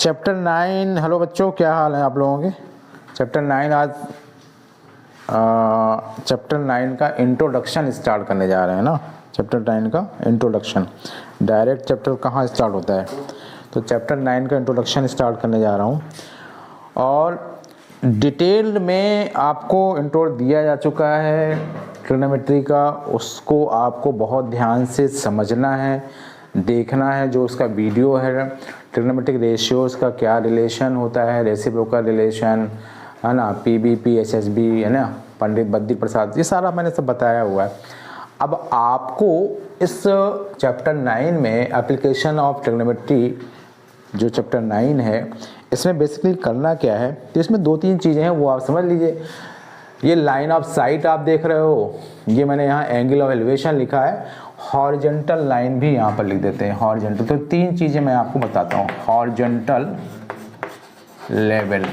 Chapter 9। Hello बच्चों, क्या हाल है आप लोगों के। चैप्टर 9 आज चैप्टर 9 का इंट्रोडक्शन स्टार्ट करने जा रहे हैं ना। चैप्टर 9 का इंट्रोडक्शन, डायरेक्ट चैप्टर कहाँ स्टार्ट होता है, तो चैप्टर 9 का इंट्रोडक्शन स्टार्ट करने जा रहा हूँ। और डिटेल में आपको इंट्रो दिया जा चुका है ट्रिग्नोमेट्री का, उसको आपको बहुत ध्यान से समझना है, देखना है। जो उसका वीडियो है ट्रिग्नोमेट्रिक रेशियोज़ का क्या रिलेशन होता है, रेसिप्रोकल रिलेशन है ना, पीबीपी, एसएसबी है ना, पंडित बद्री प्रसाद, ये सारा मैंने सब बताया हुआ है। अब आपको इस चैप्टर 9 में एप्लीकेशन ऑफ ट्रिग्नोमेट्री, जो चैप्टर 9 है, इसमें बेसिकली करना क्या है, तो इसमें 2-3 चीज़ें हैं वो आप समझ लीजिए। ये लाइन ऑफ साइट आप देख रहे हो, ये मैंने यहाँ एंगल ऑफ एलिवेशन लिखा है, हॉरिजॉन्टल लाइन भी यहाँ पर लिख देते हैं, हॉरिजॉन्टल। तो 3 चीज़ें मैं आपको बताता हूँ। हॉरिजॉन्टल लेवल,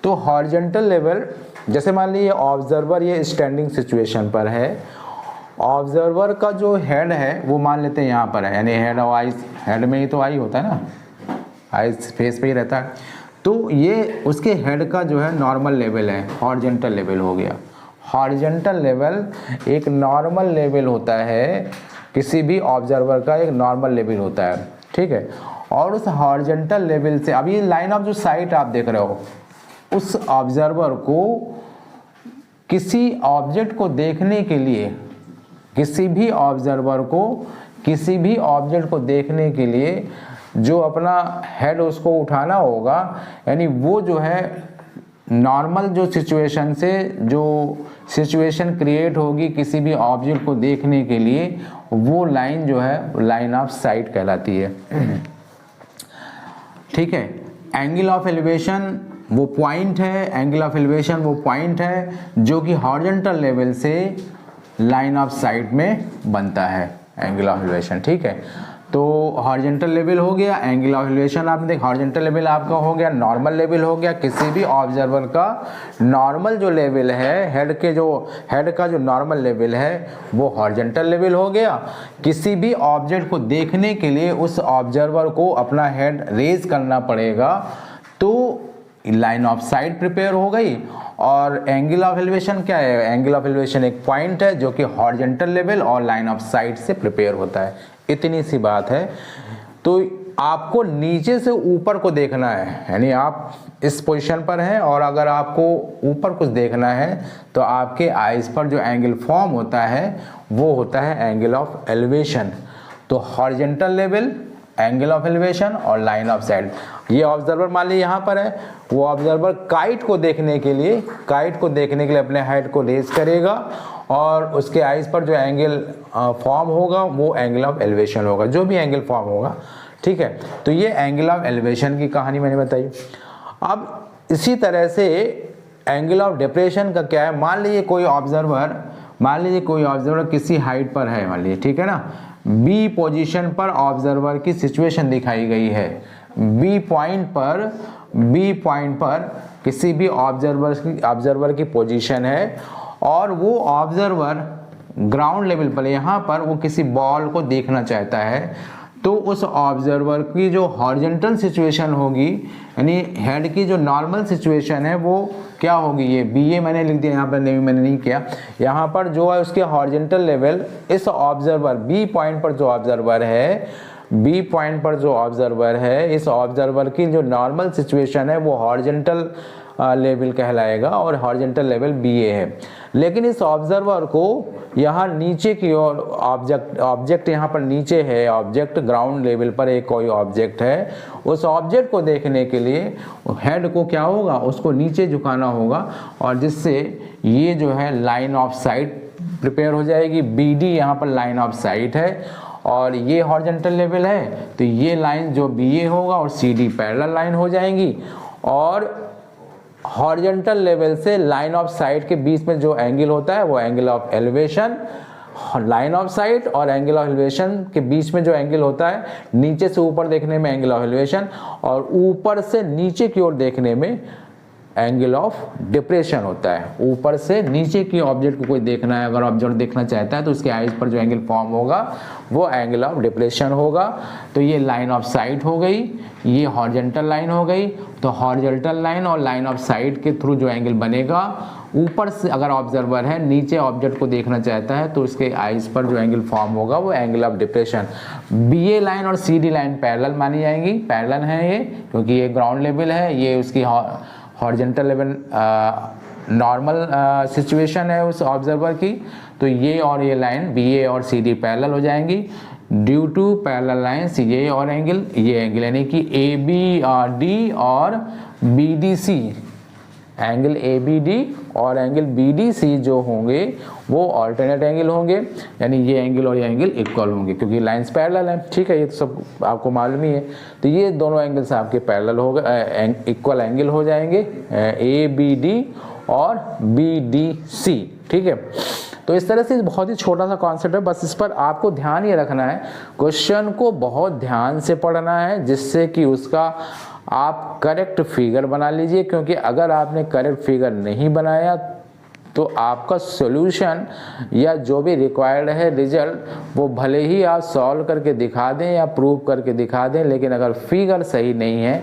तो हॉरिजॉन्टल लेवल जैसे मान लीजिए ऑब्जर्वर ये स्टैंडिंग सिचुएशन पर है, ऑब्जर्वर का जो हेड है वो मान लेते हैं यहाँ पर है, यानी हेड और आइज, हेड में ही तो आई होता है ना, आइज फेस पे ही रहता है, तो ये उसके हेड का जो है नॉर्मल लेवल है, हॉरिजॉन्टल लेवल हो गया। हॉरिजॉन्टल लेवल एक नॉर्मल लेवल होता है, किसी भी ऑब्जर्वर का एक नॉर्मल लेवल होता है, ठीक है। और उस हॉरिजॉन्टल लेवल से, अब ये लाइन ऑफ जो साइट आप देख रहे हो, उस ऑब्जर्वर को किसी ऑब्जेक्ट को देखने के लिए, किसी भी ऑब्जर्वर को किसी भी ऑब्जेक्ट को देखने के लिए जो अपना हेड उसको उठाना होगा, यानी वो जो है नॉर्मल जो सिचुएशन से जो सिचुएशन क्रिएट होगी किसी भी ऑब्जेक्ट को देखने के लिए, वो लाइन जो है लाइन ऑफ साइट कहलाती है, ठीक है। एंगल ऑफ एलिवेशन वो पॉइंट है, एंगल ऑफ एलिवेशन वो पॉइंट है जो कि हॉरिजॉन्टल लेवल से लाइन ऑफ साइट में बनता है, एंगल ऑफ एलिवेशन, ठीक है। तो हॉरिजॉन्टल लेवल हो गया, एंगल ऑफ एलिवेशन आपने देखा, हॉरिजॉन्टल लेवल आपका हो गया, नॉर्मल लेवल हो गया, किसी भी ऑब्जर्वर का नॉर्मल जो लेवल है, हेड का जो नॉर्मल लेवल है वो हॉरिजॉन्टल लेवल हो गया। किसी भी ऑब्जेक्ट को देखने के लिए उस ऑब्जर्वर को अपना हेड रेज करना पड़ेगा, तो लाइन ऑफ साइट प्रिपेयर हो गई। और एंगल ऑफ एलिवेशन क्या है, एंगल ऑफ एलिवेशन एक पॉइंट है जो कि हॉरिजॉन्टल लेवल और लाइन ऑफ साइट से प्रिपेयर होता है, इतनी सी बात है। तो आपको नीचे से ऊपर को देखना है, यानी आप इस पोजीशन पर हैं और अगर आपको ऊपर कुछ देखना है तो आपके आइज पर जो एंगल फॉर्म होता है वो होता है एंगल ऑफ एलिवेशन। तो horizontal level, angle of elevation और लाइन ऑफ साइट। ये ऑब्जर्वर मान लीजिए यहाँ पर है, वो ऑब्जर्वर काइट को देखने के लिए अपने हेड को रेज करेगा और उसके आइज पर जो एंगल फॉर्म होगा वो एंगल ऑफ एलिवेशन होगा, जो भी एंगल फॉर्म होगा, ठीक है। तो ये एंगल ऑफ एलिवेशन की कहानी मैंने बताई। अब इसी तरह से एंगल ऑफ डिप्रेशन का क्या है, मान लीजिए कोई ऑब्जर्वर किसी हाइट पर है, मान लीजिए, ठीक है ना, बी पोजीशन पर ऑब्जर्वर की सिचुएशन दिखाई गई है। बी पॉइंट पर किसी भी ऑब्जर्वर की पोजीशन है और वो ऑब्जर्वर ग्राउंड लेवल पर, यहाँ पर वो किसी बॉल को देखना चाहता है, तो उस ऑब्जर्वर की जो हॉरिजॉन्टल सिचुएशन होगी, यानी हेड की जो नॉर्मल सिचुएशन है वो क्या होगी, ये बी ए मैंने लिख दिया यहाँ पर, नहीं मैंने नहीं किया, यहाँ पर जो है उसके हॉरिजॉन्टल लेवल, इस ऑब्जर्वर बी पॉइंट पर जो ऑब्जर्वर है, इस ऑब्जर्वर की जो नॉर्मल सिचुएशन है वो हॉरिजॉन्टल लेवल कहलाएगा और हॉरिजॉन्टल लेवल बी ए है। लेकिन इस ऑब्जर्वर को यहाँ नीचे की ओर ऑब्जेक्ट यहाँ पर नीचे है, ऑब्जेक्ट ग्राउंड लेवल पर एक कोई ऑब्जेक्ट है, उस ऑब्जेक्ट को देखने के लिए हेड को क्या होगा, उसको नीचे झुकाना होगा और जिससे ये जो है लाइन ऑफ साइट प्रिपेयर हो जाएगी। बी डी यहाँ पर लाइन ऑफ साइट है और ये हॉरिजॉन्टल लेवल है, तो ये लाइन जो बी ए होगा और सी डी पैरेलल लाइन हो जाएंगी और हॉरिजॉन्टल लेवल से लाइन ऑफ साइट के बीच में जो एंगल होता है वो angle of elevation, line of site और एंगल ऑफ एलिवेशन के बीच में जो एंगल होता है, नीचे से ऊपर देखने में एंगल ऑफ एलिवेशन और ऊपर से नीचे की ओर देखने में एंगल ऑफ डिप्रेशन होता है। ऊपर से नीचे की ऑब्जेक्ट को कोई देखना है, अगर ऑब्जेक्ट देखना चाहता है तो उसके आइज पर जो एंगल फॉर्म होगा वो एंगल ऑफ डिप्रेशन होगा। तो ये लाइन ऑफ साइट हो गई, ये हॉरिजॉन्टल लाइन हो गई। तो हॉरिजॉन्टल लाइन और लाइन ऑफ साइट के थ्रू जो एंगल बनेगा, ऊपर से अगर ऑब्जर्वर है नीचे ऑब्जेक्ट को देखना चाहता है तो उसके आइज पर जो एंगल फॉर्म होगा वो angle of depression. BA line और CD लाइन पैरेलल मानी जाएंगी, पैरेलल है ये, क्योंकि ये ग्राउंड लेवल है, ये उसकी हॉरिजॉन्टल लेवल नॉर्मल सिचुएशन है उस ऑब्जर्वर की। तो ये और ये लाइन BA और CD पैरेलल हो जाएंगी ड्यू टू पैरेलल लाइंस, ये और एंगल, ये एंगल, यानी कि ABD और BDC, एंगल ABD और एंगल BDC जो होंगे वो ऑल्टरनेट एंगल होंगे, यानी ये एंगल और ये एंगल इक्वल होंगे क्योंकि लाइंस पैरेलल हैं। ठीक है, ये तो सब आपको मालूम ही है। तो ये दोनों एंगल्स आपके पैरेलल हो गए, इक्वल एंगल हो जाएंगे, ABD और BDC। ठीक है, तो इस तरह से बहुत ही छोटा सा कॉन्सेप्ट है, बस इस पर आपको ध्यान ये रखना है, क्वेश्चन को बहुत ध्यान से पढ़ना है जिससे कि उसका आप करेक्ट फिगर बना लीजिए, क्योंकि अगर आपने करेक्ट फिगर नहीं बनाया तो आपका सॉल्यूशन या जो भी रिक्वायर्ड है रिजल्ट वो भले ही आप सॉल्व करके दिखा दें या प्रूव करके दिखा दें, लेकिन अगर फिगर सही नहीं है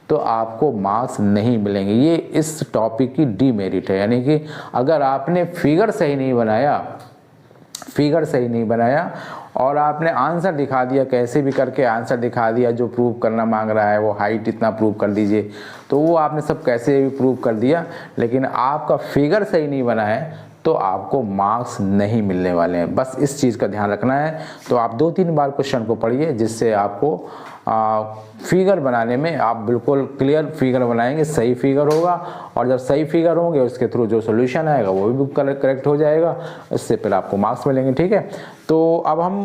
तो आपको मार्क्स नहीं मिलेंगे। ये इस टॉपिक की डीमेरिट है, यानी कि अगर आपने फिगर सही नहीं बनाया और आपने आंसर दिखा दिया, कैसे भी करके आंसर दिखा दिया, जो प्रूव करना मांग रहा है वो हाइट इतना प्रूव कर दीजिए, तो वो आपने सब कैसे भी प्रूव कर दिया, लेकिन आपका फिगर सही नहीं बना है तो आपको मार्क्स नहीं मिलने वाले हैं। बस इस चीज़ का ध्यान रखना है। तो आप 2-3 बार क्वेश्चन को पढ़िए जिससे आपको फिगर बनाने में आप बिल्कुल क्लियर फिगर बनाएंगे, सही फिगर होगा, और जब सही फिगर होंगे उसके थ्रू जो सॉल्यूशन आएगा वो भी करेक्ट हो जाएगा, इससे फिर आपको मार्क्स मिलेंगे। ठीक है, तो अब हम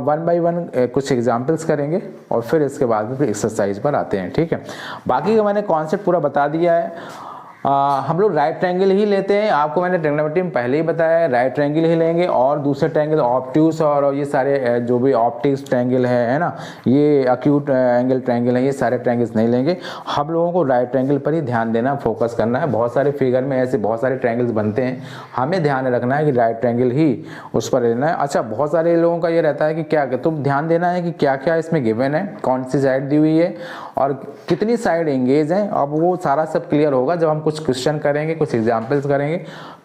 1 बाय 1 कुछ एग्जांपल्स करेंगे और फिर इसके बाद में फिर एक्सरसाइज पर आते हैं। ठीक है, बाकी का मैंने कॉन्सेप्ट पूरा बता दिया है। हम लोग राइट ट्रायंगल ही लेते हैं, आपको मैंने ट्रिग्नोमेट्री में पहले ही बताया है, राइट ट्रायंगल ही लेंगे, और दूसरे ट्रायंगल ऑब्ट्यूस और ये सारे जो भी ऑप्टिक्स ट्रायंगल है ना, ये अक्यूट एंगल ट्रायंगल है, ये सारे ट्रायंगल्स नहीं लेंगे। हम लोगों को राइट ट्रायंगल पर ही ध्यान देना, फोकस करना है। बहुत सारे फिगर में ऐसे बहुत सारे ट्रायंगल्स बनते हैं, हमें ध्यान रखना है कि राइट ट्रायंगल ही उस पर लेना है। अच्छा, बहुत सारे लोगों का ये रहता है कि क्या तुम ध्यान देना है कि क्या क्या इसमें गिवन है, कौन सी साइड दी हुई है और कितनी साइड एंगेज है। अब वो सारा सब क्लियर होगा जब हम कुछ क्वेश्चन करेंगे, कुछ एग्जाम्पल्स करेंगे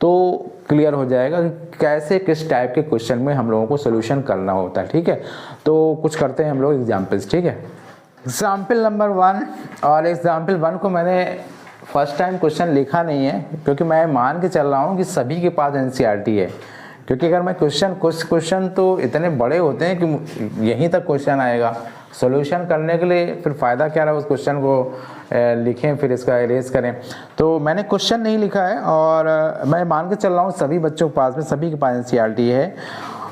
तो क्लियर हो जाएगा कि कैसे किस टाइप के क्वेश्चन में हम लोगों को सोल्यूशन करना होता है। ठीक है, तो कुछ करते हैं हम लोग एग्जाम्पल्स। ठीक है, एग्जाम्पल नंबर 1, और एग्जाम्पल 1 को मैंने फर्स्ट टाइम क्वेश्चन लिखा नहीं है क्योंकि मैं मान के चल रहा हूँ कि सभी के पास NCERT है, क्योंकि अगर मैं कुछ क्वेश्चन तो इतने बड़े होते हैं कि यहीं तक क्वेश्चन आएगा, सॉल्यूशन करने के लिए फिर फ़ायदा क्या रहा उस क्वेश्चन को लिखें फिर इसका इरेज करें। तो मैंने क्वेश्चन नहीं लिखा है और मैं मान के चल रहा हूँ सभी बच्चों के पास में, सभी के पास NCERT है।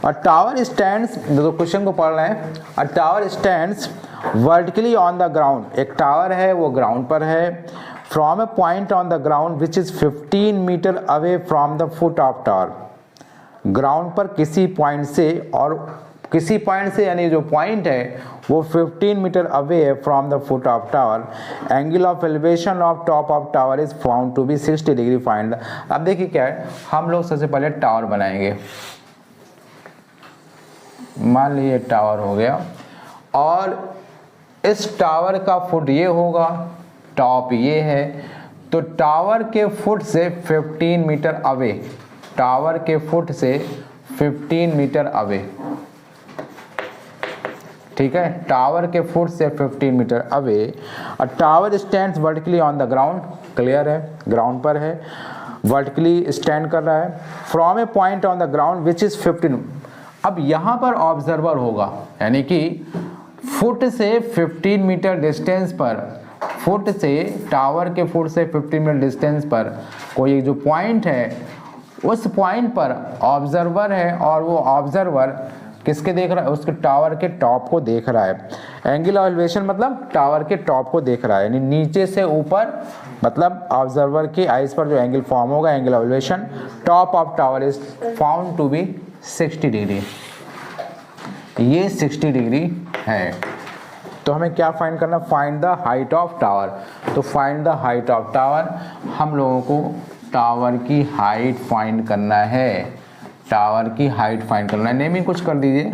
और टावर स्टैंड्स, तो क्वेश्चन को पढ़ रहे हैं, a tower stands vertically on the ground, एक टावर है वो ग्राउंड पर है, from a point on the ground which is 15 meter away from the foot of tower. Ground पर किसी पॉइंट से, और किसी पॉइंट से यानी जो पॉइंट है वो 15 मीटर अवे है from the foot of tower. Angle of elevation of top of tower is found to be 60 degree find. अब देखिए क्या है, हम लोग सबसे पहले टावर बनाएंगे। मान लीजिए टावर हो गया और इस टावर का फुट ये होगा, टॉप ये है, तो टावर के फुट से 15 मीटर अवे, टावर के फुट से 15 मीटर अवे, ठीक है, टावर के फुट से 15 meter away. A tower stands vertically on the ground, clear है, ग्राउंड पर है, वर्टिकली स्टैंड कर रहा है, from a point on the ground which is 15। अब यहाँ पर ऑब्जर्वर होगा, यानी कि फुट से 15 मीटर डिस्टेंस पर, फुट से, टावर के फुट से 15 मीटर डिस्टेंस पर कोई जो पॉइंट है उस पॉइंट पर ऑब्जर्वर है, और वो ऑब्जर्वर किसके देख रहा है, उसके टावर के टॉप को देख रहा है। एंगल ऑफ एलिवेशन मतलब टावर के टॉप को देख रहा है, यानी नीचे से ऊपर, मतलब ऑब्जर्वर की आइज पर जो एंगल फॉर्म होगा, angle of elevation top of tower is found to be 60 degree. ये 60 डिग्री है। तो हमें क्या फाइंड करना, find the height of tower. तो find the height of tower, हम लोगों को टावर की हाइट फाइंड करना है, टावर की हाइट फाइंड करना है। नेमिंग कुछ कर दीजिए,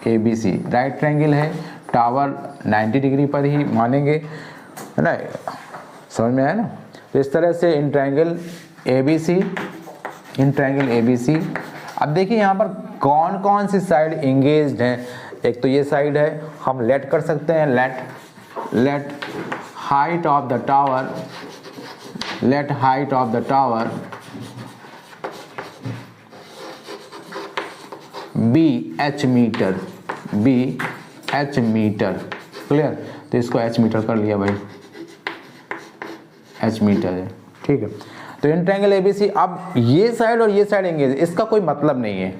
ABC, राइट ट्रायंगल है, टावर 90 डिग्री पर ही मानेंगे, है ना, समझ में आया ना। तो इस तरह से in triangle ABC, in triangle ABC। अब देखिए यहाँ पर कौन कौन सी साइड एंगेज्ड हैं। एक तो ये साइड है, हम लेट कर सकते हैं, let height of the tower, let height of the tower be H meter, be H meter, clear. तो इसको एच मीटर कर लिया भाई, एच मीटर है, ठीक है। तो इन ट्रायंगल ABC, अब ये साइड और ये साइड एंगेज, इसका कोई मतलब नहीं है,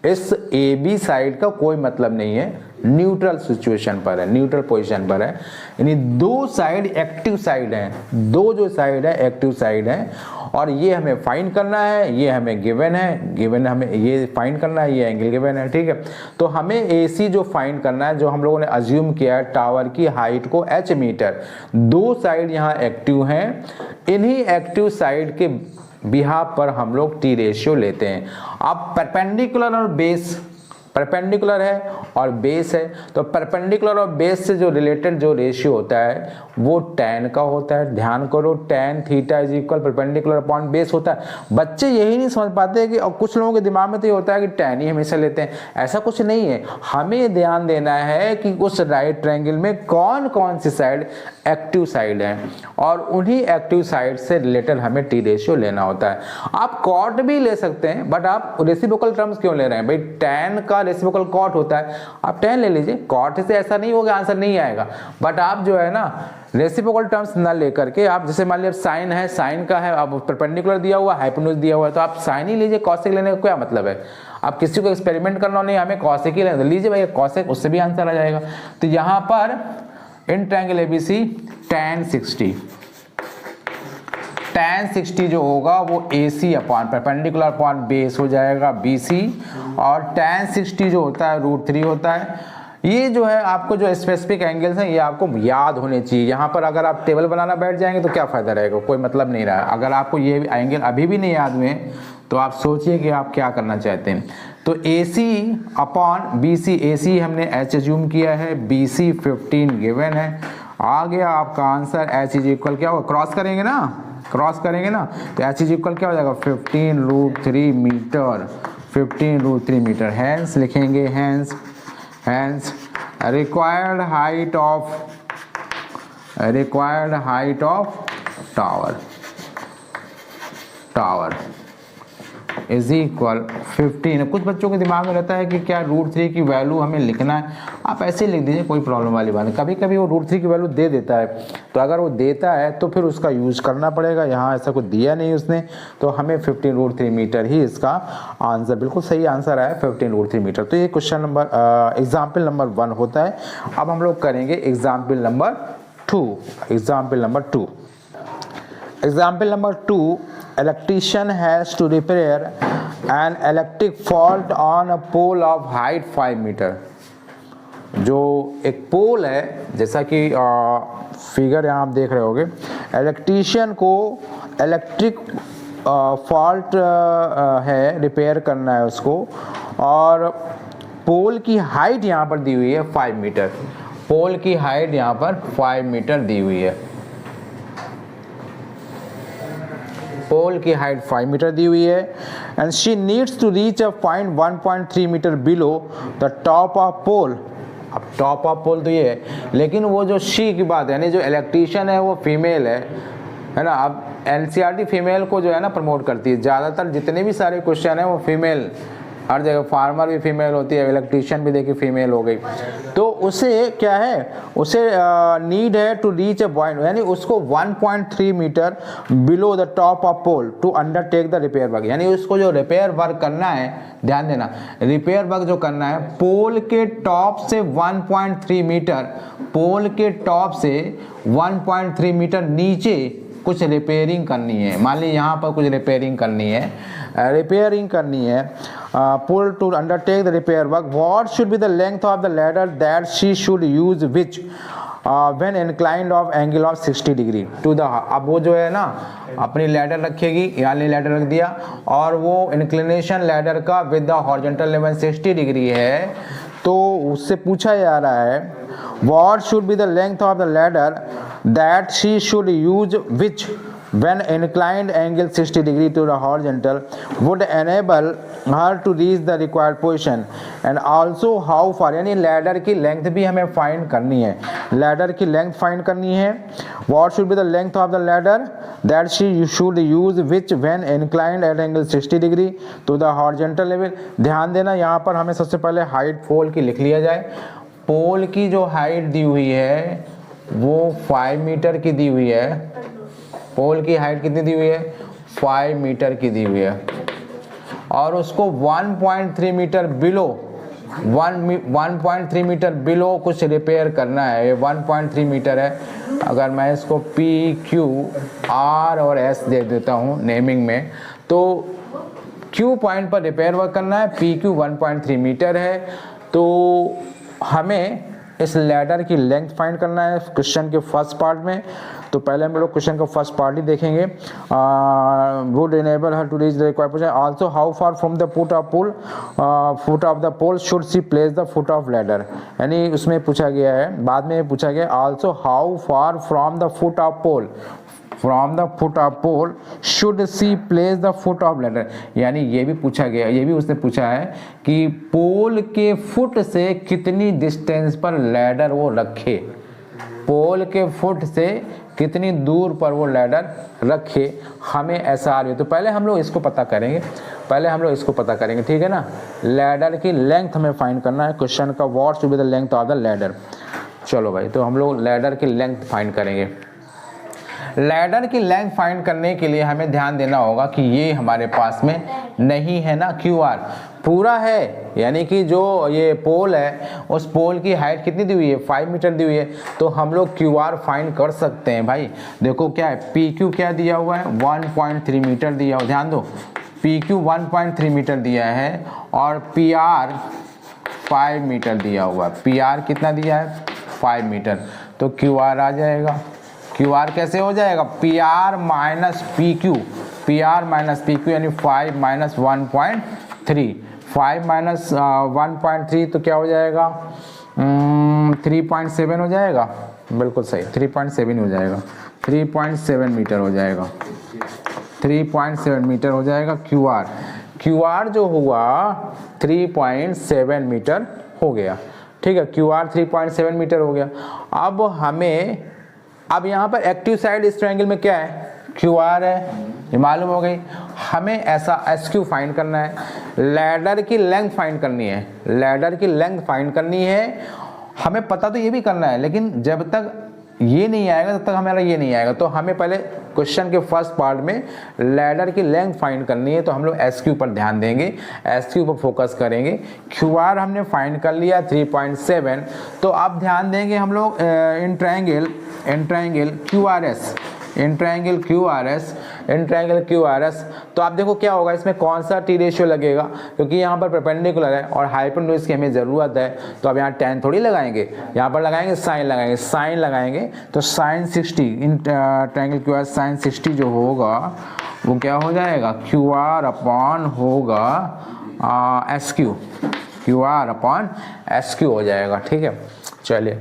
इस AB साइड का कोई मतलब नहीं है, न्यूट्रल सिचुएशन पर है, न्यूट्रल पोजीशन पर है, यानी दो साइड एक्टिव साइड हैं, दो जो साइड है एक्टिव साइड है, और ये हमें फाइंड करना है, ये हमें गिवन है, गिवन हमें ये फाइंड करना है, ये एंगल गिवन है, ठीक है। तो हमें AC जो फाइंड करना है, जो हम लोगों ने अज्यूम किया है टावर की हाइट को h मीटर, दो साइड यहाँ एक्टिव हैं, इन्हीं एक्टिव साइड के बिहाफ पर हम लोग T रेशियो लेते हैं। अब परपेंडिकुलर और बेस, परपेंडिकुलर है और बेस है, तो परपेंडिकुलर और बेस से जो रिलेटेड जो रेशियो होता है वो tan का होता है। ध्यान करो, tan theta is equal perpendicular upon base होता है। बच्चे यही नहीं समझ पाते कि, और कुछ लोगों के दिमाग में तो ये होता है कि tan ही हमेशा लेते हैं, ऐसा कुछ नहीं है। हमें ध्यान देना है कि उस राइट ट्रायंगल में कौन कौन सी साइड एक्टिव साइड है, और उन्हीं एक्टिव साइड से रिलेटेड हमें T रेशियो लेना होता है। आप कॉट भी ले सकते हैं, बट आप रेसिप्रोकल टर्म्स क्यों ले रहे हैं भाई, tan का रेसिप्रोकल कॉट होता है, आप tan ले लीजिए, कॉट से ऐसा नहीं होगा आंसर नहीं आएगा। बट आप जो है ना रेसिप्रोकल टर्म्स ना लेकर के, आप जैसे मान लीजिए साइन है, साइन का है, अब परपेंडिकुलर दिया हुआ, हाइपोटेन्यूज दिया हुआ है, तो आप साइन ही लीजिए, कॉसेक लेने का क्या मतलब है। आप किसी को एक्सपेरिमेंट करना नहीं, हमें कॉसेक ही लेना, लीजिए भाई कॉसेक, उससे भी आंसर आ जाएगा। तो यहाँ पर in triangle ABC tan 60, tan 60 जो होगा वो AC upon perpendicular upon base हो जाएगा BC, और tan 60 जो होता है √3 होता है। ये जो है आपको जो स्पेसिफिक एंगल्स हैं ये आपको याद होने चाहिए। यहाँ पर अगर आप टेबल बनाना बैठ जाएंगे तो क्या फ़ायदा रहेगा, कोई मतलब नहीं रहा। अगर आपको ये एंगल अभी भी नहीं याद हुए तो आप सोचिए कि आप क्या करना चाहते हैं। तो AC अपॉन BC, AC हमने H एज्यूम किया है, BC 15 गिवन है, आ गया आपका आंसर। H इज इक्वल क्या होगा, क्रॉस करेंगे ना, क्रॉस करेंगे ना, तो H इज इक्वल क्या हो जाएगा 15√3 मीटर, 15√3 मीटर। हैंस लिखेंगे, hence required height of tower is equal 15। कुछ बच्चों के दिमाग में रहता है कि क्या √3 की वैल्यू हमें लिखना है, आप ऐसे ही लिख दीजिए, कोई प्रॉब्लम वाली बात नहीं। कभी कभी वो √3 की वैल्यू दे देता है, तो अगर वो देता है तो फिर उसका यूज करना पड़ेगा। यहाँ ऐसा कुछ दिया नहीं उसने, तो हमें 15√3 मीटर ही इसका आंसर, बिल्कुल सही आंसर आया 15√3 मीटर। तो ये क्वेश्चन नंबर एग्जाम्पल नंबर 1 होता है। अब हम लोग करेंगे example number 2। Example number 2, electrician has to repair an electric fault on a pole of height 5 meter. जो एक पोल है, जैसा कि फिगर यहाँ आप देख रहे होगे, इलेक्ट्रीशियन को इलेक्ट्रिक फॉल्ट है, रिपेयर करना है उसको, और पोल की हाइट यहाँ पर दी हुई है 5 मीटर। पोल की हाइट यहाँ पर 5 मीटर दी हुई है, पोल की हाइट 5 मीटर दी हुई है, and she needs to reach a point 1.3 metre below the top of pole. अब टॉप ऑफ पोल तो ये है, लेकिन वो जो शी की बात है, यानी जो इलेक्ट्रीशियन है वो फीमेल है ना। अब NCERT फीमेल को जो है ना प्रमोट करती है, ज़्यादातर जितने भी सारे क्वेश्चन है वो फीमेल, हर जगह फार्मर भी फीमेल होती है, इलेक्ट्रीशियन भी देखिए फीमेल हो गई। तो उसे क्या है, उसे नीड है टू रीच अ पॉइंट, यानी उसको 1.3 metre below the top of pole to undertake the repair work. यानी उसको जो रिपेयर वर्क करना है, ध्यान देना, रिपेयर वर्क जो करना है पोल के टॉप से 1.3 मीटर, पोल के टॉप से 1.3 मीटर नीचे कुछ रिपेयरिंग करनी है, मान ली यहाँ पर कुछ रिपेयरिंग करनी है, pull to undertake the repair work, what should be the length of the ladder that she should use which when inclined of angle of 60 degree to the, अब वो जो है ना अपनी लैडर रखेगी, यहाँ लैडर रख दिया और वो इंक्लिनेशन लैडर का with the horizontal level 60 degree है, तो उससे पूछा जा रहा है what should be the length of the ladder that she should use which when inclined angle 60 degree to the horizontal would enable her to reach the required position and also how far, यानी ladder की length भी हमें find करनी है, ladder की length find करनी है, what should be the length of the ladder that she should use which when inclined at angle 60 degree to the horizontal level। ध्यान देना यहाँ पर हमें सबसे पहले हाइट पोल की लिख लिया जाए, पोल की जो हाइट दी हुई है वो 5 मीटर की दी हुई है, पोल की हाइट कितनी दी हुई है 5 मीटर की दी हुई है, और उसको 1.3 मीटर बिलो 1.3 मीटर बिलो कुछ रिपेयर करना है, ये 1.3 मीटर है, अगर मैं इसको पी क्यू आर और एस दे देता हूँ नेमिंग में, तो क्यू पॉइंट पर रिपेयर वर्क करना है, पी क्यू 1.3 मीटर है, तो हमें इस लैडर की लेंथ फाइंड करना है क्वेश्चन के फर्स्ट पार्ट में। तो पहले हम लोग क्वेश्चन का फर्स्ट पार्ट ही देखेंगे, would enable her to reach the required position, also how far from the foot of the pole should she place the foot of ladder, यानी उसमें पूछा गया है, बाद में पूछा गया also how far from the foot of pole should she place the foot of ladder, यानी ये भी पूछा गया, ये भी उसने पूछा है कि पोल के फुट से कितनी डिस्टेंस पर लैडर वो रखे, पोल के फुट से कितनी दूर पर वो लैडर रखे, हमें ऐसा आ रही है। तो पहले हम लोग इसको पता करेंगे, ठीक है ना, लैडर की लेंथ हमें फाइंड करना है, क्वेश्चन का what should be the length of the ladder. चलो भाई, तो हम लोग लैडर की लेंथ फाइंड करेंगे। लैडर की लेंथ फाइंड करने के लिए हमें ध्यान देना होगा कि ये हमारे पास में नहीं है ना, क्यू आर पूरा है, यानी कि जो ये पोल है उस पोल की हाइट कितनी दी हुई है 5 मीटर दी हुई है, तो हम लोग क्यू आर फाइंड कर सकते हैं भाई। देखो क्या है, पी क्यू क्या दिया हुआ है 1.3 मीटर दिया हुआ, ध्यान दो पी क्यू 1.3 मीटर दिया है और पी आर 5 मीटर दिया हुआ है, पी आर कितना दिया है 5 मीटर, तो क्यू आर आ जाएगा। क्यू आर कैसे हो जाएगा, P R minus P Q, यानी 5 माइनस 1.3, 5 माइनस 1.3 तो क्या हो जाएगा 3.7 हो जाएगा, बिल्कुल सही 3.7 हो जाएगा, 3.7 मीटर हो जाएगा, 3.7 मीटर हो जाएगा क्यू आर जो हुआ 3.7 मीटर हो गया, ठीक है, क्यू आर 3.7 मीटर हो गया। अब हमें, अब यहाँ पर एक्टिव साइड इस ट्रायंगल में क्या है क्यू आर है, ये मालूम हो गई, हमें ऐसा एस क्यू फाइंड करना है, लैडर की लेंथ फाइंड करनी है, हमें पता तो ये भी करना है, लेकिन जब तक ये नहीं आएगा तब तक हमारा ये नहीं आएगा, तो हमें पहले क्वेश्चन के फर्स्ट पार्ट में लैडर की लेंथ फाइंड करनी है, तो हम लोग एस क्यू पर ध्यान देंगे, एस क्यू पर फोकस करेंगे। क्यू आर हमने फाइंड कर लिया 3.7, तो अब ध्यान देंगे हम लोग in triangle Q R S, तो आप देखो क्या होगा, इसमें कौन सा टी रेशियो लगेगा, क्योंकि यहाँ पर परपेंडिकुलर है और हाइपोटेन्यूज की हमें ज़रूरत है, तो अब यहाँ tan थोड़ी लगाएंगे, यहाँ पर लगाएंगे साइन लगाएंगे, तो sin 60 in triangle Q R sin 60 जो होगा वो क्या हो जाएगा क्यू आर अपॉन होगा एस क्यू, हो जाएगा, ठीक है। चलिए,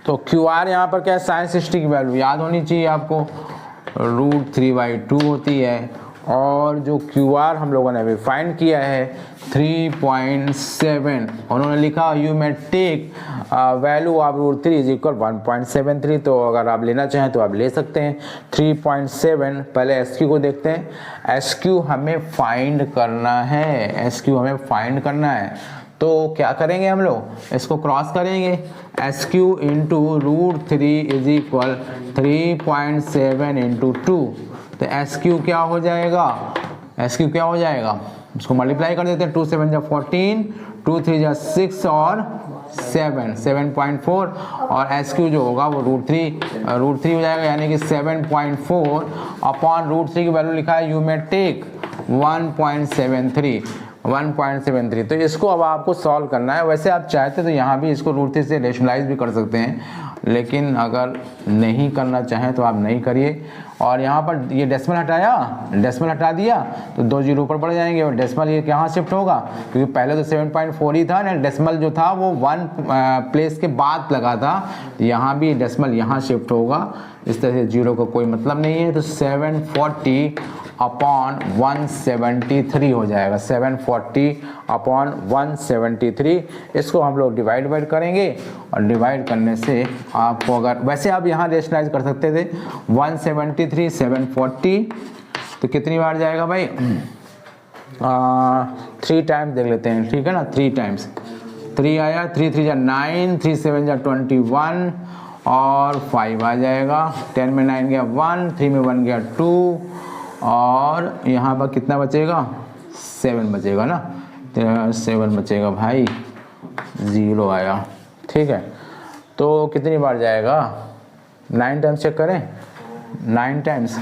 तो क्यू आर यहाँ पर क्या है sin 60 की वैल्यू याद होनी चाहिए आपको, √3/2 होती है, और जो क्यू आर हम लोगों ने अभी फाइंड किया है 3.7, उन्होंने लिखा यू में टेक वैल्यू ऑफ √3 = 1.73, तो अगर आप लेना चाहें तो आप ले सकते हैं 3.7। पहले एस क्यू को देखते हैं, एस क्यू हमें फाइंड करना है, तो क्या करेंगे हम लोग, इसको क्रॉस करेंगे, एस क्यू इंटू √3 = 3.7 इंटू 2, तो एस क्यू क्या हो जाएगा, इसको मल्टीप्लाई कर देते हैं, 2 7 = 14, 2 3 = 6 और 7.4 और SQ जो होगा वो √3 हो जाएगा, यानी कि 7.4 अपॉन √3 की वैल्यू लिखा है, यू मे टेक 1.73। तो इसको अब आपको सॉल्व करना है। वैसे आप चाहते तो यहाँ भी इसको √3 से रेशनलाइज भी कर सकते हैं, लेकिन अगर नहीं करना चाहें तो आप नहीं करिए। और यहाँ पर ये डेसिमल हटा दिया तो 2 जीरो ऊपर बढ़ जाएंगे और डेसिमल ये कहाँ शिफ्ट होगा, क्योंकि पहले तो 7.4 ही था ना, डेसिमल जो था वो 1 प्लेस के बाद लगा था, यहाँ भी डेसिमल यहाँ शिफ्ट होगा। इस तरह से जीरो का कोई मतलब नहीं है, तो 740 अपॉन 173 हो जाएगा, 740 अपॉन 173। इसको हम लोग डिवाइड करेंगे और डिवाइड करने से आपको, अगर वैसे आप यहाँ रेशनलाइज कर सकते थे 173 740, तो कितनी बार जाएगा भाई, 3 टाइम्स देख लेते हैं, ठीक है ना, 3 टाइम्स, 3 आया, 3 3 जा 9, 3 7 जा 21 और 5 आ जाएगा, 10 में 9 गया 1, 3 में 1 गया 2 और यहाँ पर कितना बचेगा, 7 बचेगा ना, 7 बचेगा भाई, 0 आया, ठीक है। तो कितनी बार जाएगा, 9 टाइम्स चेक करें, 9 टाइम्स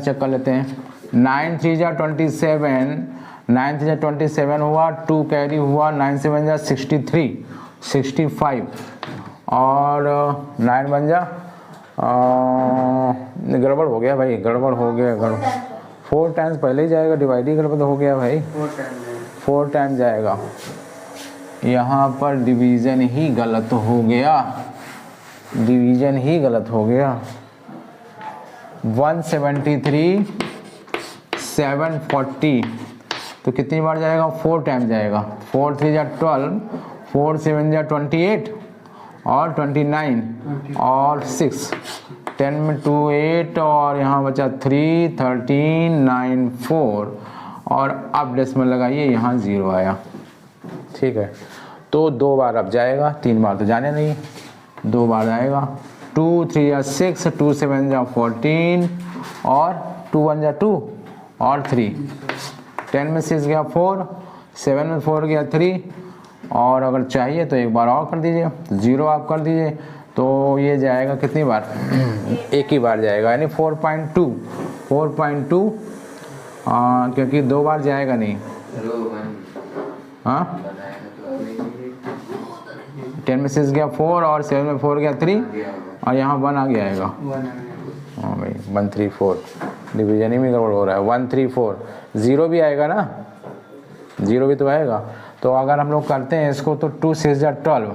चेक कर लेते हैं। 9 3 जा 27, 9 3 जा 27 हुआ, 2 कैरी हुआ, 9 7 जा 63 65 और 9 बन जा, गड़बड़ हो गया भाई, गड़बड़ 4 टाइम्स पहले ही जाएगा, डिवाइड ही गड़बड़ हो गया भाई, 4 टाइम्स जाएगा, यहाँ पर डिवीज़न ही गलत हो गया, 173 740, तो कितनी बार जाएगा, 4 टाइम्स जाएगा, 4 3 जा 12, 4 7 जा 28 और 29 और 6, 10 में 2 8 और यहाँ बचा 3 13 9 4 और अब डेसिमल लगाइए, यहाँ 0 आया, ठीक है। तो 2 बार अब जाएगा, 3 बार तो जाने नहीं, 2 बार आएगा, 2 3 जा 6, 2 7 जा 14 और 2 1 जा 2 और 3, 10 में 6 गया 4, 7 में 4 गया 3 और अगर चाहिए तो एक बार और कर दीजिए, 0 आप कर दीजिए, तो ये जाएगा कितनी बार, एक ही बार जाएगा, यानी 4.2 क्योंकि 2 बार जाएगा नहीं, हाँ, 10 में 6 गया 4 और 7 में 4 गया 3 और यहाँ 1 आ गया आएगा, हाँ भाई 134, डिवीजन ही में गड़बड़ हो रहा है, 134, 0 भी आएगा ना, 0 भी तो आएगा। तो अगर हम लोग करते हैं इसको तो 2 6 जा 12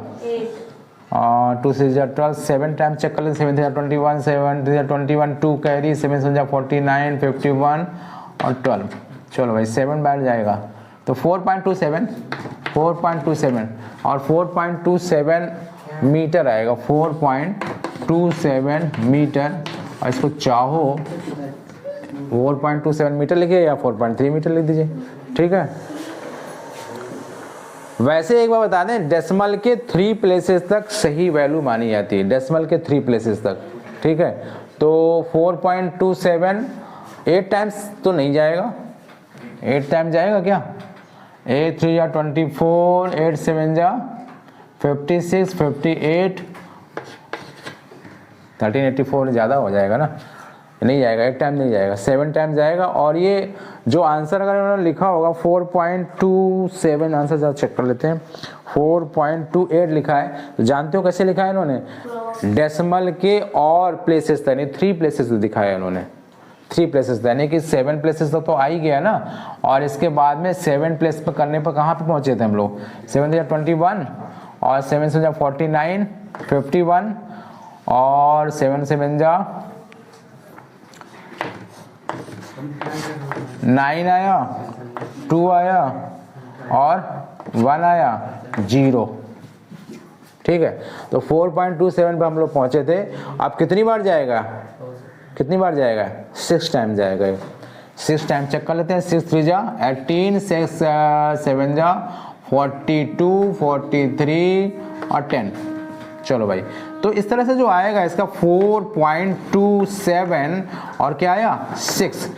और 2 6 जा 12, 7 टाइम चेक कर लेते, 7 जा 21, 7 जा 21, 2 कैरी, 7 7 जा 49 51 और 12, चलो भाई 7 बार जाएगा, तो 4.27 और 4.27 मीटर आएगा, 4.27 मीटर, और इसको चाहो 4.27 मीटर लिखिए या 4.3 मीटर लिख दीजिए, ठीक है। वैसे एक बार बता दें, डेसिमल के 3 प्लेसेस तक सही वैल्यू मानी जाती है, डेसिमल के 3 प्लेसेस तक, ठीक है। तो 4.27 8 टाइम्स तो नहीं जाएगा, 8 टाइम्स जाएगा क्या, 8 3 जा 24, 8 7 जा 56 58 1384 ज़्यादा हो जाएगा ना, नहीं जाएगा, 8 टाइम नहीं जाएगा, 7 टाइम जाएगा। और ये जो आंसर अगर उन्होंने लिखा होगा 4.27, आंसर ज़रा चेक कर लेते हैं, 4.28 लिखा है, तो जानते हो कैसे लिखा है इन्होंने, डेसिमल के और प्लेसेस यानी 3 प्लेसेस दिखाया इन्होंने, 3 प्लेसेस यानी कि 7 प्लेसेस तो आ ही गया ना, और इसके बाद में 7 प्लेस पर करने पर कहाँ पे पहुँचे थे हम लोग, 7 जा 21 और 7 से जा 49 51 और 7 7 जा 9 आया, 2 आया और 1 आया, 0, ठीक है। तो 4.27 पे हम लोग पहुंचे थे। अब कितनी बार जाएगा, 6 टाइम जाएगा, 6 टाइम चेक कर लेते हैं, 6 3 जा 18, 6 7 जा 42 43 और 10, चलो भाई। तो इस तरह से जो आएगा इसका 4.27 और क्या आया 6,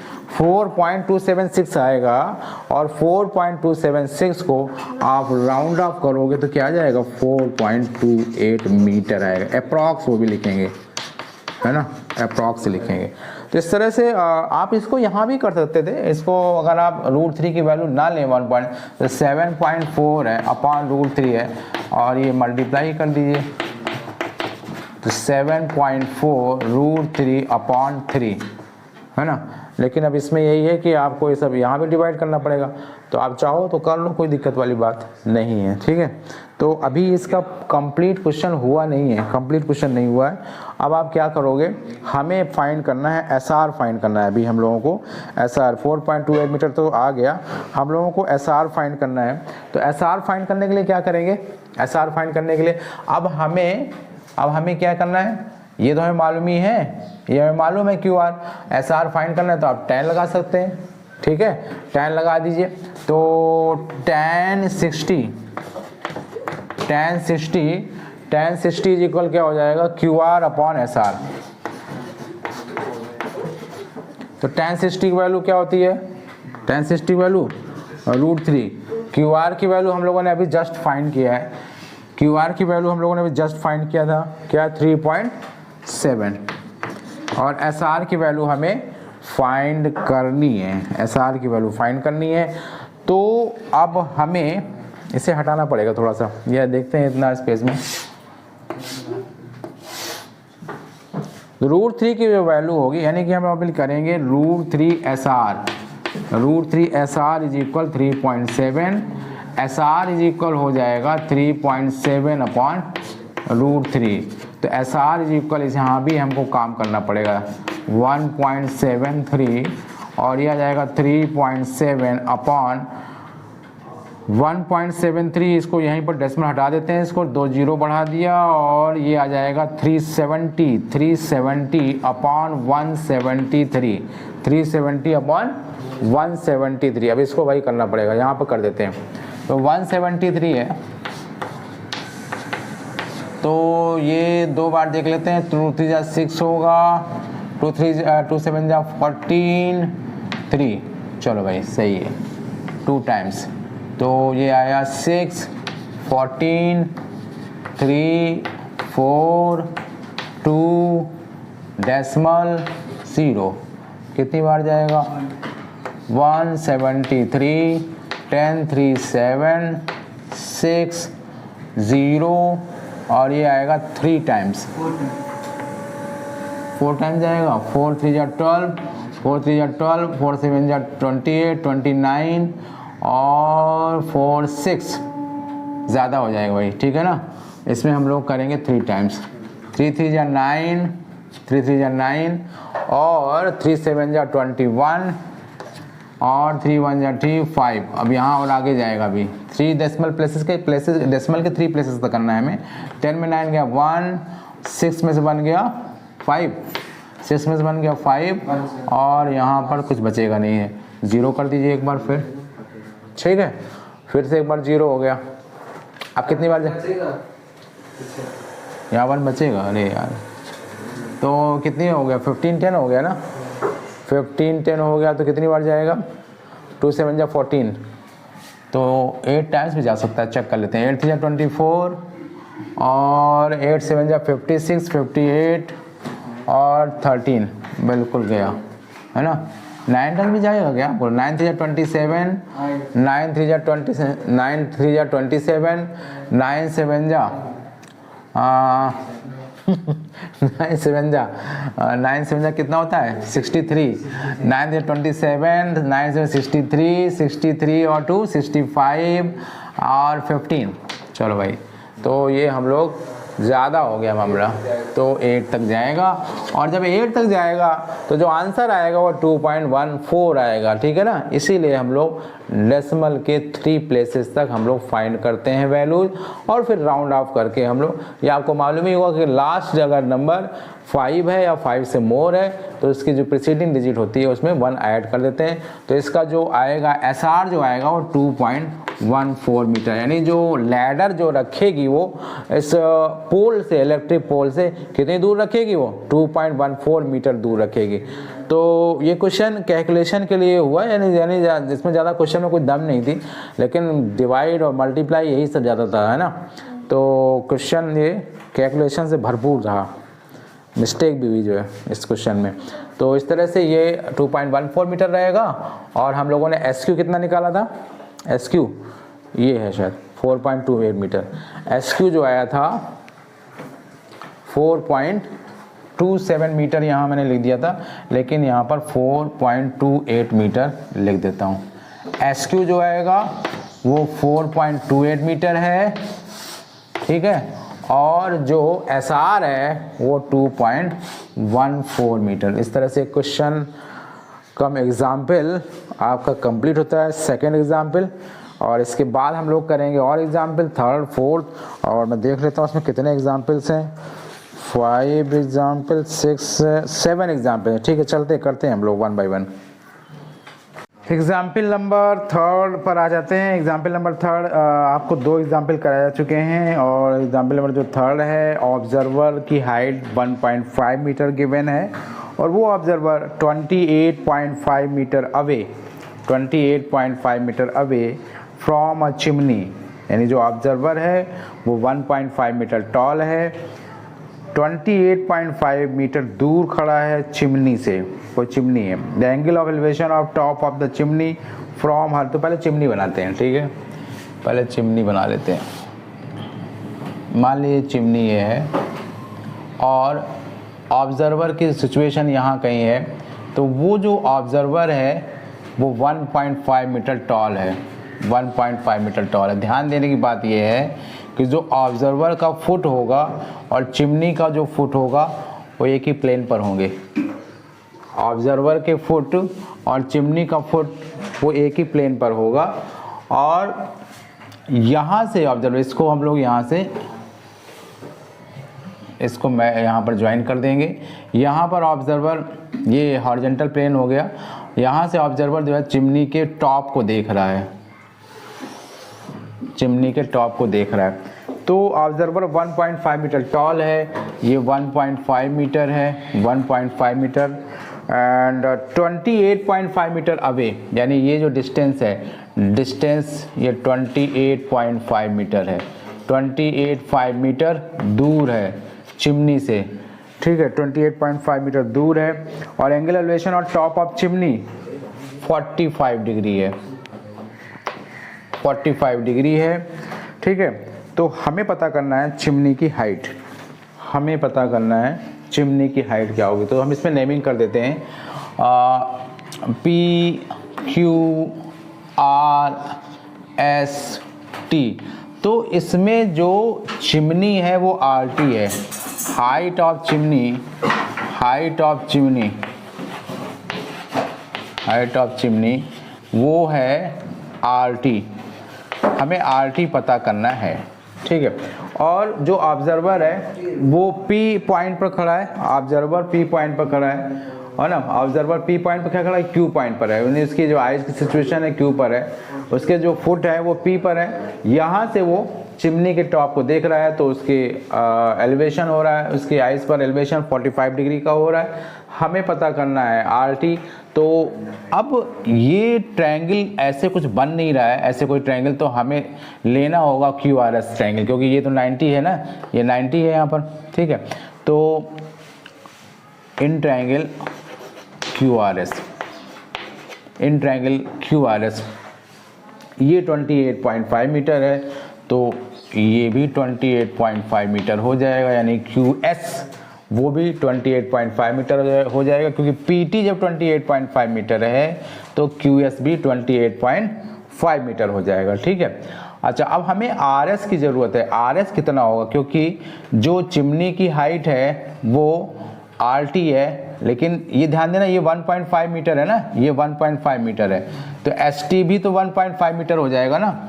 4.276 आएगा और 4.276 को आप राउंड ऑफ करोगे तो क्या आ जाएगा 4.28 मीटर आएगा अप्रॉक्स, वो भी लिखेंगे है ना, अप्रॉक्स लिखेंगे। तो इस तरह से आप इसको यहाँ भी कर सकते थे, इसको अगर आप √3 की वैल्यू ना लें 1 तो 7.4 है अपॉन √3 है और ये मल्टीप्लाई कर दीजिए तो 7.4 √3 अपॉन 3 है ना। लेकिन अब इसमें यही है कि आपको ये सब यहाँ भी डिवाइड करना पड़ेगा, तो आप चाहो तो कर लो, कोई दिक्कत वाली बात नहीं है, ठीक है। तो अभी इसका कंप्लीट क्वेश्चन हुआ नहीं है, कंप्लीट क्वेश्चन नहीं हुआ है। अब आप क्या करोगे, हमें फाइंड करना है SR फाइंड करना है। अभी हम लोगों को SR 4.28 मीटर तो आ गया, हम लोगों को SR फाइंड करना है। तो SR फाइंड करने के लिए क्या करेंगे, SR फाइंड करने के लिए अब हमें क्या करना है, ये तो हमें मालूम ही है, ये हमें मालूम है QR। SR फाइंड करना है तो आप tan लगा सकते हैं, ठीक है, tan लगा दीजिए। तो tan 60 इज इक्वल क्या हो जाएगा QR अपॉन SR। तो tan 60 की वैल्यू क्या होती है, tan 60 की वैल्यू √3। QR की वैल्यू हम लोगों ने अभी जस्ट फाइंड किया है, QR की वैल्यू हम लोगों ने अभी जस्ट फाइंड किया था क्या 3.7 और SR की वैल्यू हमें फाइंड करनी है, SR की वैल्यू फाइंड करनी है। तो अब हमें इसे हटाना पड़ेगा थोड़ा सा, यह देखते हैं इतना स्पेस में। √3 की जो वैल्यू होगी यानी कि हम अभी करेंगे √3 SR is equal 3.7, SR is equal हो जाएगा 3.7 अपॉन √3। तो SR इज इक्वल यहाँ भी हमको काम करना पड़ेगा 1.73 और ये आ जाएगा 3.7 अपॉन 1.73। इसको यहीं पर डेसिमल हटा देते हैं, इसको 2 जीरो बढ़ा दिया और ये आ जाएगा 370 अपॉन 173, 370 अपॉन 173। अब इसको वही करना पड़ेगा, यहाँ पर कर देते हैं। तो 173 है, तो ये 2 बार देख लेते हैं। 2 3 जा 6 होगा, 2 7 जा 14, 3, चलो भाई सही है, 2 टाइम्स। तो ये आया 6 14 3 4 2 डेसिमल 0, कितनी बार जाएगा 173, 10 3 7 6 0 और ये आएगा 3 टाइम्स, 4 टाइम्स जाएगा। 4 3 जा 12, 4 3 जा 12, 4 7 जा 28 29 और 4 6 ज़्यादा हो जाएगा भाई, ठीक है ना। इसमें हम लोग करेंगे 3 टाइम्स, 3 3 जा 9, 3 3 जा 9 और 3 7 जा 21 और 3 1 जा 3 5। अब यहाँ और आगे जाएगा अभी 3 डेसिमल डेसिमल के 3 प्लेसेस तक करना है हमें। 10 में 9 गया 1, 6 में से बन गया 5, 6 में से बन गया 5 और यहाँ पर कुछ बचेगा नहीं है, 0 कर दीजिए एक बार फिर, ठीक है। फिर से एक बार 0 हो गया। अब कितनी बार यहाँ 1 बचेगा, अरे यार, तो कितनी हो गया 15 10 हो गया ना, 15 10 हो गया तो कितनी बार जाएगा 2 7 जा 14, तो 8 टाइम्स भी जा सकता है, चेक कर लेते हैं। 8 3 जा 24 और 8 7 जा 56 58 और 13, बिल्कुल गया है ना। 9 टाइम भी जाएगा क्या, 9 3 जा 27, 9 3 जा 27, 9 3 जा 27, 9 7 जा 9 7 जा कितना होता है 63, 9 से 27, 9 से 63, 63 और 2 65 और 15। चलो भाई, तो ये हम लोग ज़्यादा हो गया मामला, तो 8 तक जाएगा और जब 8 तक जाएगा तो जो आंसर आएगा वो 2.14 आएगा, ठीक है ना। इसीलिए हम लोग डेसिमल के 3 प्लेसेस तक हम लोग फाइंड करते हैं वैल्यूज और फिर राउंड ऑफ करके हम लोग, ये आपको मालूम ही होगा कि लास्ट अगर नंबर 5 है या 5 से मोर है तो इसकी जो प्रीसीडिंग डिजिट होती है उसमें 1 ऐड कर देते हैं। तो इसका जो आएगा SR जो आएगा वो 2.14 मीटर, यानी जो लैडर जो रखेगी वो इस पोल से, इलेक्ट्रिक पोल से कितनी दूर रखेगी, वो 2.14 मीटर दूर रखेगी। तो ये क्वेश्चन कैलकुलेशन के लिए हुआ, यानी इसमें ज़्यादा क्वेश्चन में कोई दम नहीं थी, लेकिन डिवाइड और मल्टीप्लाई यही सब ज़्यादा था, है ना। तो क्वेश्चन ये कैलकुलेशन से भरपूर रहा, मिस्टेक भी हुई जो है इस क्वेश्चन में। तो इस तरह से ये 2.14 मीटर रहेगा। और हम लोगों ने SQ कितना निकाला था, SQ ये है शायद 4.28 मीटर। SQ जो आया था 4.27 मीटर, यहाँ मैंने लिख दिया था, लेकिन यहाँ पर 4.28 मीटर लिख देता हूँ। SQ जो आएगा वो 4.28 मीटर है, ठीक है। और जो SR है वो 2.14 मीटर। इस तरह से क्वेश्चन कम एग्जाम्पल आपका कंप्लीट होता है, सेकेंड एग्जाम्पल। और इसके बाद हम लोग करेंगे और एग्जाम्पल, थर्ड, फोर्थ, और मैं देख लेता हूँ उसमें कितने एग्जाम्पल्स हैं, 5 एग्जाम्पल, 6, 7 एग्जाम्पल हैं। ठीक है, चलते करते हैं हम लोग 1 बाय 1। एग्जाम्पल नंबर 3 पर आ जाते हैं। एग्जाम्पल नंबर 3 आपको 2 एग्जाम्पल कराए जा चुके हैं, और एग्जाम्पल नंबर जो 3 है, ऑब्जर्वर की हाइट 1.5 मीटर गिवन है, और वो observer 28.5 meter away, 28.5 meter away from a chimney, यानी जो ऑब्जर्वर है वो 1.5 मीटर टॉल है, 28.5 मीटर दूर खड़ा है चिमनी से, कोई चिमनी है। The angle of elevation of top of the chimney from her, तो पहले चिमनी बनाते हैं, ठीक है, पहले चिमनी बना लेते हैं। मान लीजिए चिमनी ये है और ऑब्जर्वर की सिचुएशन यहाँ कहीं है, तो वो जो ऑब्जर्वर है वो 1.5 मीटर टॉल है, 1.5 मीटर टॉल है। ध्यान देने की बात यह है कि जो ऑब्जर्वर का फुट होगा और चिमनी का जो फुट होगा वो एक ही प्लेन पर होंगे। ऑब्जर्वर के फुट और चिमनी का फुट वो एक ही प्लेन पर होगा। और यहाँ से ऑब्जर्वर, इसको हम लोग यहाँ से, इसको मैं यहाँ पर ज्वाइन कर देंगे। यहाँ पर ऑब्जर्वर, ये हॉरिजॉन्टल प्लेन हो गया, यहाँ से ऑब्जर्वर जो है चिमनी के टॉप को देख रहा है, चिमनी के टॉप को देख रहा है। तो ऑब्जर्वर 1.5 मीटर टॉल है, ये 1.5 मीटर है, 1.5 मीटर, एंड 28.5 मीटर अवे, यानी ये जो डिस्टेंस है, डिस्टेंस ये 28.5 मीटर है, 28.5 मीटर दूर है चिमनी से, ठीक है, 28.5 मीटर दूर है। और एंगल एलिवेशन और टॉप ऑफ चिमनी 45 डिग्री है, 45 डिग्री है, ठीक है। तो हमें पता करना है चिमनी की हाइट, हमें पता करना है चिमनी की हाइट क्या होगी। तो हम इसमें नेमिंग कर देते हैं PQRS T। तो इसमें जो चिमनी है वो RT है, height of chimney, height of chimney, height of chimney वो है RT, हमें RT पता करना है, ठीक है। और जो ऑब्जर्वर है वो P पॉइंट पर खड़ा है, ऑब्जर्वर P पॉइंट पर खड़ा है, और ना ऑब्जर्वर P पॉइंट पर क्या खड़ा है, Q पॉइंट पर है, यानी उसकी जो आइज की सिचुएशन है Q पर है, उसके जो फुट है वो P पर है। यहाँ से वो चिमनी के टॉप को देख रहा है, तो उसकी एलिवेशन हो रहा है, उसकी आइज पर एलिवेशन 45 डिग्री का हो रहा है, हमें पता करना है RT। तो अब ये ट्रायंगल ऐसे कुछ बन नहीं रहा है, ऐसे कोई ट्रायंगल, तो हमें लेना होगा QRS ट्रायंगल, क्योंकि ये तो 90 है ना, ये 90 है यहाँ पर, ठीक है। तो in triangle QRS, in triangle QRS ये 28.5 मीटर है, तो ये भी 28.5 मीटर हो जाएगा, यानी QS वो भी 28.5 मीटर हो जाएगा, क्योंकि PT जब 28.5 मीटर है तो QS भी 28.5 मीटर हो जाएगा, ठीक है। अच्छा, अब हमें RS की ज़रूरत है। RS कितना होगा, क्योंकि जो चिमनी की हाइट है वो RT है, लेकिन ये ध्यान देना ये 1.5 मीटर है ना, ये 1.5 मीटर है, तो ST भी तो 1.5 मीटर हो जाएगा ना,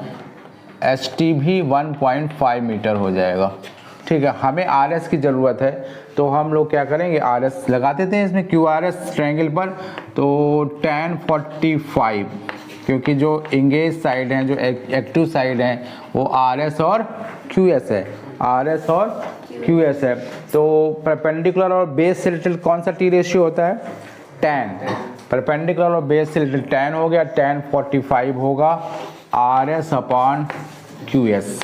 ST भी 1.5 मीटर हो जाएगा, ठीक है। हमें RS की ज़रूरत है, तो हम लोग क्या करेंगे, आर एस लगा देते हैं इसमें क्यू आर एस ट्रायंगल पर। तो tan 45, क्योंकि जो इंगेज साइड हैं, जो एक्टिव साइड हैं, वो आर एस और क्यू एस है, आर एस और क्यू एस है। तो परपेंडिकुलर और बेस से रिलेटेड कौन सा टी रेशियो होता है, tan। परपेंडिकुलर और बेस से रिलेटेड tan हो गया, tan 45 होगा R S upon Q S.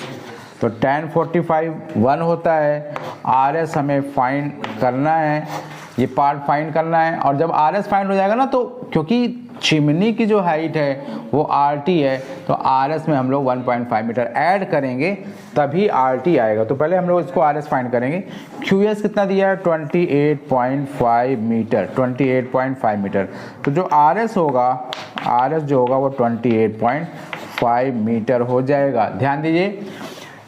तो tan 45 1 होता है, आर एस हमें फाइंड करना है, ये पार्ट फाइंड करना है। और जब आर एस फाइंड हो जाएगा ना, तो क्योंकि चिमनी की जो हाइट है वो आर टी है, तो आर एस में हम लोग 1.5 मीटर ऐड करेंगे तभी आर टी आएगा। तो पहले हम लोग इसको आर एस फाइंड करेंगे। क्यू एस कितना दिया है, 28.5 मीटर, 28.5 मीटर। तो जो आर एस होगा, आर एस जो होगा वो 28.5 मीटर हो जाएगा। ध्यान दीजिए,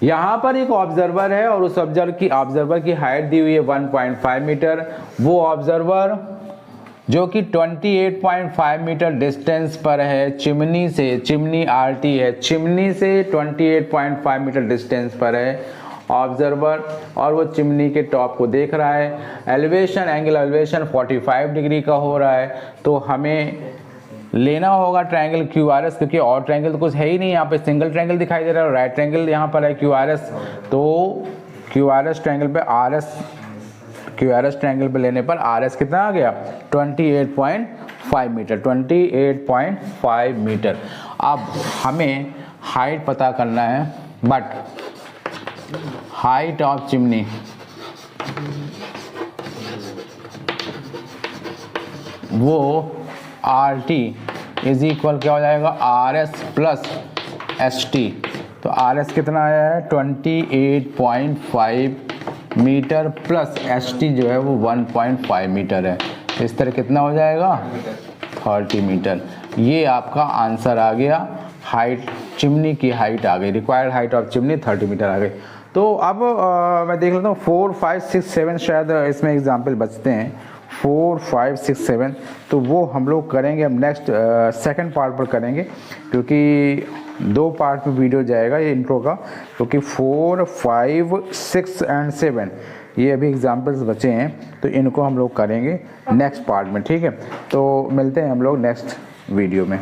यहाँ पर एक ऑब्जर्वर है और उस ऑब्जर्वर की हाइट दी हुई है 1.5 मीटर। वो ऑब्जर्वर जो कि 28.5 मीटर डिस्टेंस पर है चिमनी से, चिमनी आरटी है, चिमनी से 28.5 मीटर डिस्टेंस पर है ऑब्जर्वर, और वो चिमनी के टॉप को देख रहा है। एलिवेशन, एंगल एलिवेशन 45 डिग्री का हो रहा है। तो हमें लेना होगा ट्रायंगल क्यू आर एस, क्योंकि और ट्रायंगल तो कुछ है ही नहीं, यहाँ पे सिंगल ट्रायंगल दिखाई दे रहा है, राइट ट्रायंगल यहाँ पर है क्यू आर एस। तो क्यू आर एस ट्रायंगल पे R S, Q R S triangle पे लेने पर आर एस कितना आ गया, 28.5 मीटर, 28.5 मीटर। अब हमें हाइट पता करना है, बट हाइट ऑफ चिमनी वो आर टी इज इक्वल क्या हो जाएगा, R S plus S T. तो आर एस कितना आया है, 28.5 मीटर प्लस एस टी जो है वो 1.5 मीटर है। इस तरह कितना हो जाएगा, 30 मीटर। ये आपका आंसर आ गया, हाइट, चिमनी की हाइट आ गई, required height of chimney 30 metre आ गई। तो अब मैं देख लेता हूँ 4, 5, 6, 7 शायद इसमें एग्जाम्पल बचते हैं, 4, 5, 6, 7। तो वो हम लोग करेंगे अब नेक्स्ट सेकंड पार्ट पर करेंगे, क्योंकि 2 पार्ट में वीडियो जाएगा ये इंट्रो का, क्योंकि 4, 5, 6 एंड 7 ये अभी एग्जाम्पल्स बचे हैं, तो इनको हम लोग करेंगे नेक्स्ट पार्ट में। ठीक है, तो मिलते हैं हम लोग नेक्स्ट वीडियो में।